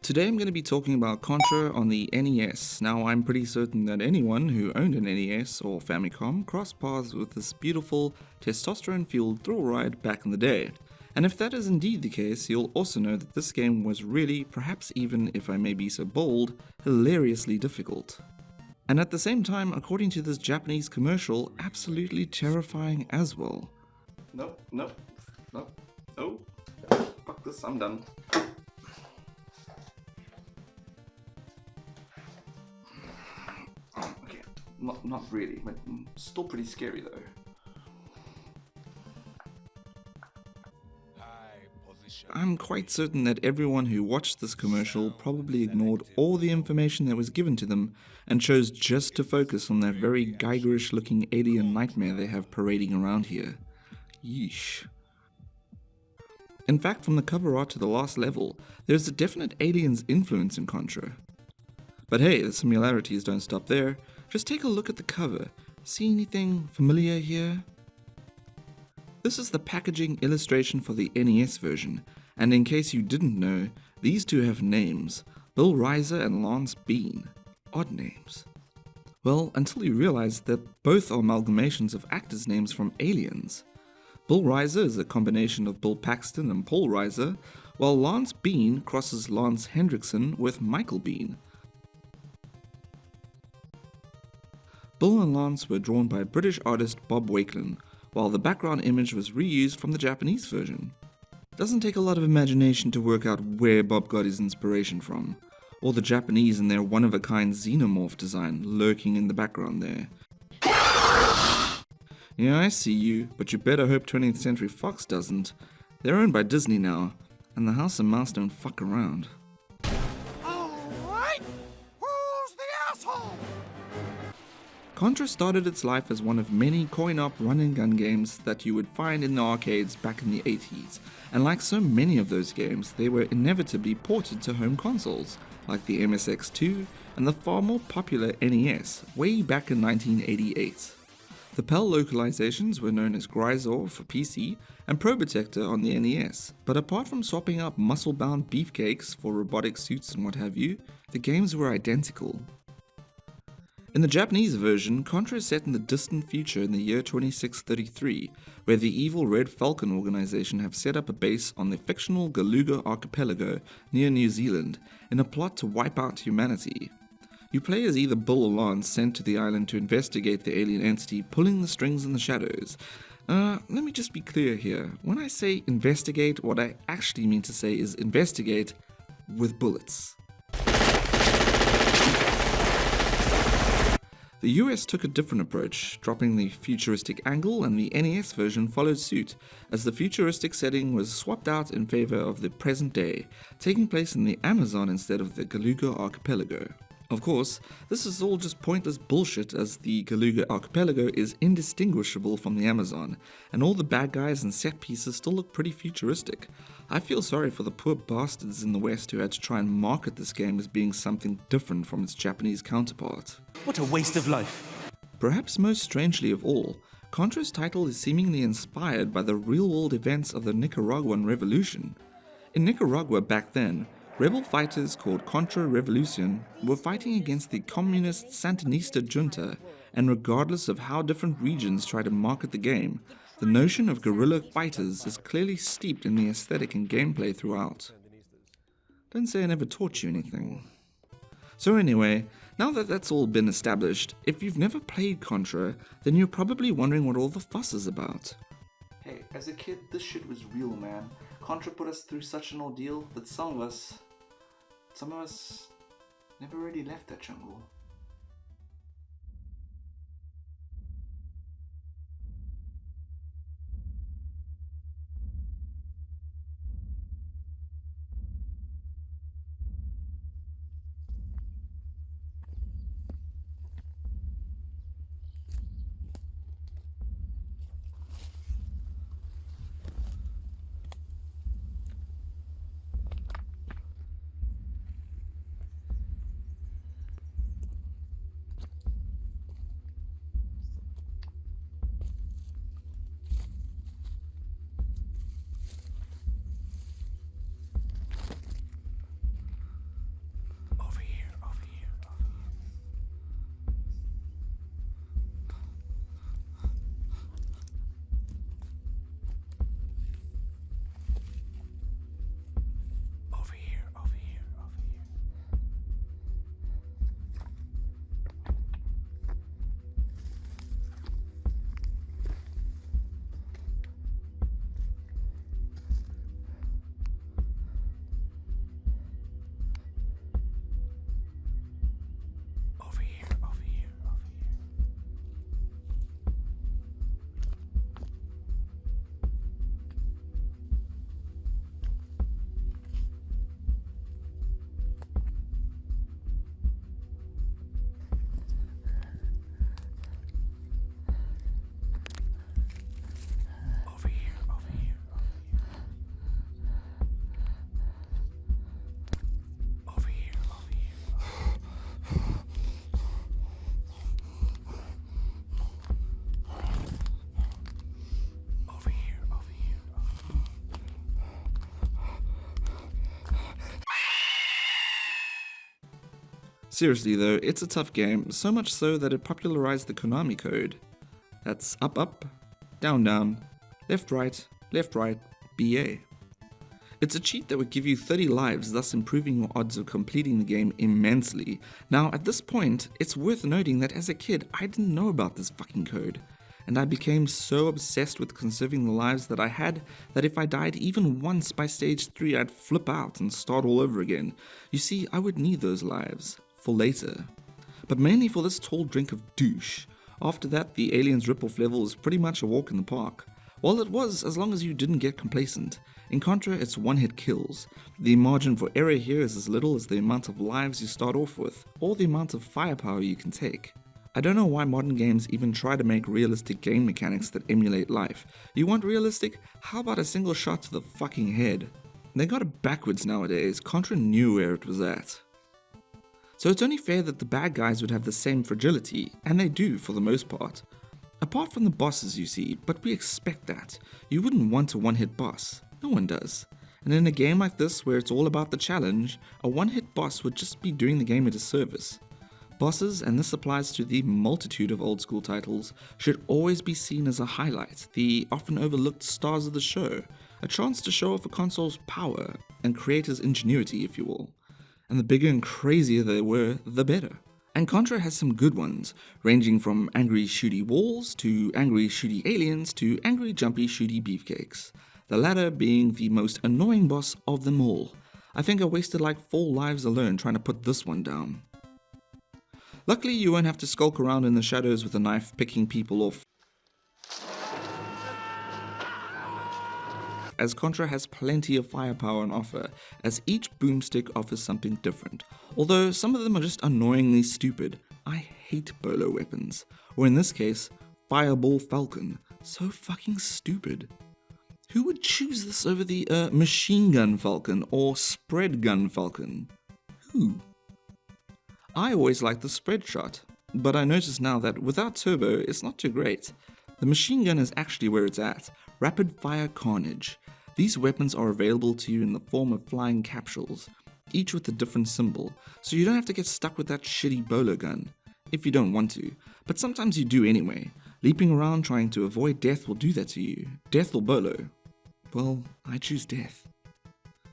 Today I'm going to be talking about Contra on the NES. Now I'm pretty certain that anyone who owned an NES or Famicom crossed paths with this beautiful, testosterone-fueled thrill ride back in the day. And if that is indeed the case, you'll also know that this game was really, perhaps even if I may be so bold, hilariously difficult. And at the same time, according to this Japanese commercial, absolutely terrifying as well. Nope. Oh, fuck this, I'm done. Okay, not really, but still pretty scary though. I'm quite certain that everyone who watched this commercial probably ignored all the information that was given to them and chose just to focus on that very Geigerish looking alien nightmare they have parading around here. Yeesh. In fact, from the cover art to the last level, there's a definite alien's influence in Contra. But hey, the similarities don't stop there. Just take a look at the cover. See anything familiar here? This is the packaging illustration for the NES version, and in case you didn't know, these two have names, Bill Reiser and Lance Bean. Odd names. Well, until you realize that both are amalgamations of actors' names from Aliens. Bill Reiser is a combination of Bill Paxton and Paul Reiser, while Lance Bean crosses Lance Hendrickson with Michael Bean. Bill and Lance were drawn by British artist Bob Wakelin, while the background image was reused from the Japanese version. Doesn't take a lot of imagination to work out where Bob got his inspiration from, or the Japanese and their one-of-a-kind xenomorph design lurking in the background there. Yeah, I see you, but you better hope 20th Century Fox doesn't. They're owned by Disney now, and the House and Mouse don't fuck around. Alright, who's the asshole? Contra started its life as one of many coin-op run-and-gun games that you would find in the arcades back in the 80s, and like so many of those games, they were inevitably ported to home consoles, like the MSX2 and the far more popular NES, way back in 1988. The PAL localizations were known as Grisor for PC and Probotector on the NES, but apart from swapping out muscle-bound beefcakes for robotic suits and what have you, the games were identical. In the Japanese version, Contra is set in the distant future in the year 2633, where the evil Red Falcon organization have set up a base on the fictional Galuga archipelago near New Zealand in a plot to wipe out humanity. You play as either Bill or Lance sent to the island to investigate the alien entity pulling the strings in the shadows. Let me just be clear here. When I say investigate, what I actually mean to say is investigate with bullets. The US took a different approach, dropping the futuristic angle, and the NES version followed suit, as the futuristic setting was swapped out in favor of the present day, taking place in the Amazon instead of the Galuga archipelago. Of course, this is all just pointless bullshit, as the Galuga archipelago is indistinguishable from the Amazon, and all the bad guys and set pieces still look pretty futuristic. I feel sorry for the poor bastards in the West who had to try and market this game as being something different from its Japanese counterpart. What a waste of life. Perhaps most strangely of all, Contra's title is seemingly inspired by the real-world events of the Nicaraguan Revolution. In Nicaragua back then, rebel fighters called Contra Revolution were fighting against the communist Sandinista junta, and regardless of how different regions try to market the game, the notion of guerrilla fighters is clearly steeped in the aesthetic and gameplay throughout. Don't say I never taught you anything. So anyway, now that that's all been established, if you've never played Contra, then you're probably wondering what all the fuss is about. Hey, as a kid, this shit was real, man. Contra put us through such an ordeal that some of us never really left that jungle. Seriously though, it's a tough game, so much so that it popularized the Konami code. That's up up, down down, left right, BA. It's a cheat that would give you 30 lives, thus improving your odds of completing the game immensely. Now, at this point, it's worth noting that as a kid, I didn't know about this fucking code, and I became so obsessed with conserving the lives that I had that if I died even once by stage 3, I'd flip out and start all over again. You see, I would need those lives for later, but mainly for this tall drink of douche. After that, the aliens rip-off level is pretty much a walk in the park. Well, it was, as long as you didn't get complacent. In Contra, it's one-hit kills. The margin for error here is as little as the amount of lives you start off with, or the amount of firepower you can take. I don't know why modern games even try to make realistic game mechanics that emulate life. You want realistic? How about a single shot to the fucking head? They got it backwards nowadays. Contra knew where it was at. So it's only fair that the bad guys would have the same fragility, and they do for the most part. Apart from the bosses, you see, but we expect that. You wouldn't want a one-hit boss. No one does. And in a game like this, where it's all about the challenge, a one-hit boss would just be doing the game a disservice. Bosses, and this applies to the multitude of old-school titles, should always be seen as a highlight, the often overlooked stars of the show, a chance to show off a console's power, and creators' ingenuity, if you will. And the bigger and crazier they were, the better. And Contra has some good ones, ranging from angry shooty walls, to angry shooty aliens, to angry jumpy shooty beefcakes. The latter being the most annoying boss of them all. I think I wasted like 4 lives alone trying to put this one down. Luckily you won't have to skulk around in the shadows with a knife picking people off, as Contra has plenty of firepower on offer, as each boomstick offers something different. Although some of them are just annoyingly stupid. I hate bolo weapons, or in this case, Fireball Falcon. So fucking stupid. Who would choose this over the Machine Gun Falcon or Spread Gun Falcon? Who? I always liked the spread shot, but I notice now that without turbo, it's not too great. The machine gun is actually where it's at, rapid fire carnage. These weapons are available to you in the form of flying capsules, each with a different symbol, so you don't have to get stuck with that shitty bolo gun, if you don't want to, but sometimes you do anyway. Leaping around trying to avoid death will do that to you. Death or bolo? Well, I choose death.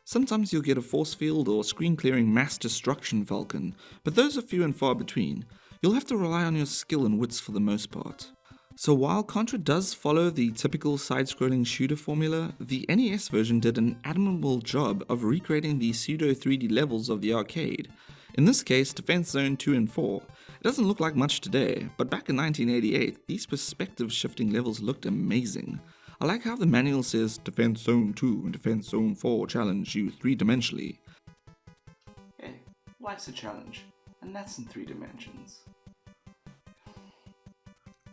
Sometimes you'll get a force field or screen-clearing mass destruction falcon, but those are few and far between. You'll have to rely on your skill and wits for the most part. So while Contra does follow the typical side-scrolling shooter formula, the NES version did an admirable job of recreating the pseudo 3D levels of the arcade. In this case, Defense Zone 2 and 4. It doesn't look like much today, but back in 1988, these perspective shifting levels looked amazing. I like how the manual says Defense Zone 2 and Defense Zone 4 challenge you 3-dimensionally. Hey, life's a challenge, and that's in 3 dimensions.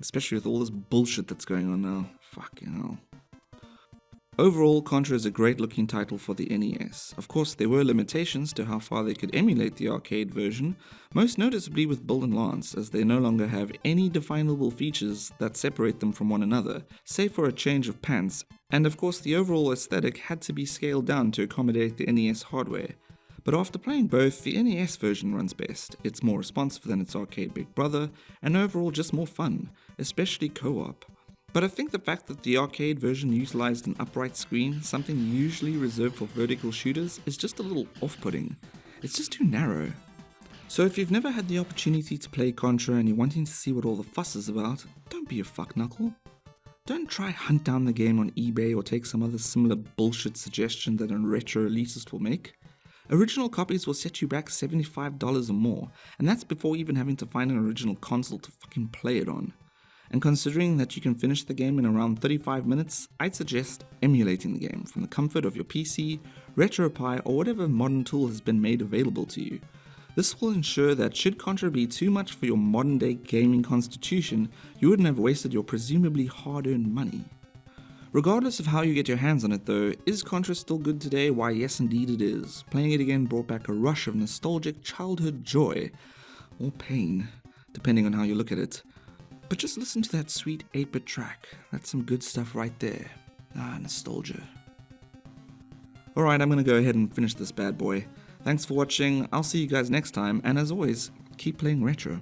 Especially with all this bullshit that's going on now. Fucking hell. Overall, Contra is a great looking title for the NES. Of course, there were limitations to how far they could emulate the arcade version, most noticeably with Bill and Lance, as they no longer have any definable features that separate them from one another, save for a change of pants, and of course the overall aesthetic had to be scaled down to accommodate the NES hardware. But after playing both, the NES version runs best. It's more responsive than its arcade big brother, and overall just more fun, especially co-op. But I think the fact that the arcade version utilized an upright screen, something usually reserved for vertical shooters, is just a little off-putting. It's just too narrow. So if you've never had the opportunity to play Contra and you're wanting to see what all the fuss is about, don't be a fuckknuckle. Don't try hunt down the game on eBay or take some other similar bullshit suggestion that a retro elitist will make. Original copies will set you back $75 or more, and that's before even having to find an original console to fucking play it on. And considering that you can finish the game in around 35 minutes, I'd suggest emulating the game from the comfort of your PC, RetroPie, or whatever modern tool has been made available to you. This will ensure that should Contra be too much for your modern day gaming constitution, you wouldn't have wasted your presumably hard-earned money. Regardless of how you get your hands on it though, is Contra still good today? Why yes indeed it is. Playing it again brought back a rush of nostalgic childhood joy, or pain, depending on how you look at it. But just listen to that sweet 8-bit track. That's some good stuff right there. Ah, nostalgia. Alright, I'm gonna go ahead and finish this bad boy. Thanks for watching, I'll see you guys next time, and as always, keep playing retro.